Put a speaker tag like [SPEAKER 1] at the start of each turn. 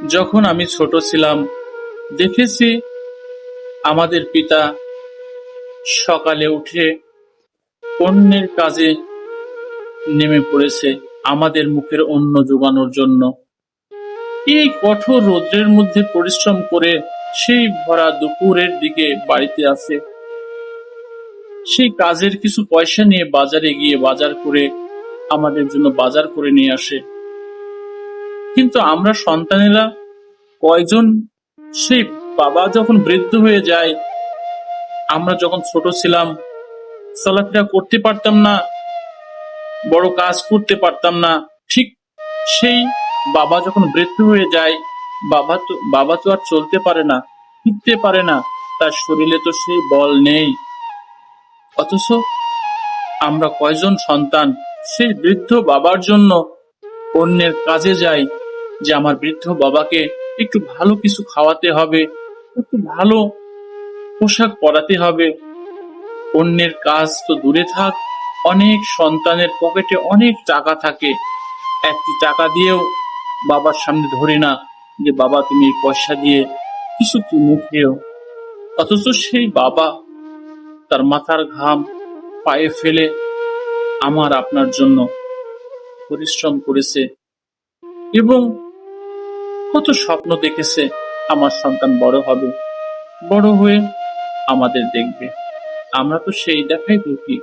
[SPEAKER 1] যখন আমি ছোট ছিলাম দেখেছি আমাদের পিতা সকালে উঠে অন্যের কাজে নেমে পড়েছে আমাদের মুখের অন্ন জোগানোর জন্য। এই কঠোর রৌদ্রের মধ্যে পরিশ্রম করে সেই ভরা দুপুরের দিকে বাড়িতে আসে, সেই কাজের কিছু পয়সা নিয়ে বাজারে গিয়ে বাজার করে আমাদের জন্য বাজার করে নিয়ে আসে। কিন্তু আমরা সন্তানেরা কয়জন সেই বাবা যখন বৃদ্ধ হয়ে যায়, আমরা যখন ছোট ছিলাম চলাফেরা করতে পারতাম না, বড় কাজ করতে পারতাম না, ঠিক সেই বাবা যখন বৃদ্ধ হয়ে যায়, বাবা তো আর চলতে পারে না, ফিরতে পারে না, তার শরীরে তো সেই বল নেই। অথচ আমরা কয়জন সন্তান সেই বৃদ্ধ বাবার জন্য অন্যের কাজে যাই, যে আমার বৃদ্ধ বাবাকে একটু ভালো কিছু খাওয়াতে হবে, একটু ভালো পোশাক পরাতে হবে। অন্যের কাজ তো দূরে থাক, অনেক সন্তানের পকেটে অনেক টাকা থাকে, একটি টাকা দিয়েও বাবার সামনে ধরি না যে বাবা তুমি এই পয়সা দিয়ে কিছু কিনে খেও। অথচ সেই বাবা তার মাথার ঘাম পায়ে ফেলে আমার আপনার জন্য পরিশ্রম করেছে এবং কত স্বপ্ন দেখেছে আমার সন্তান বড় হবে, বড় হয়ে আমাদের দেখবে। আমরা তো সেই দেখাই দেখি।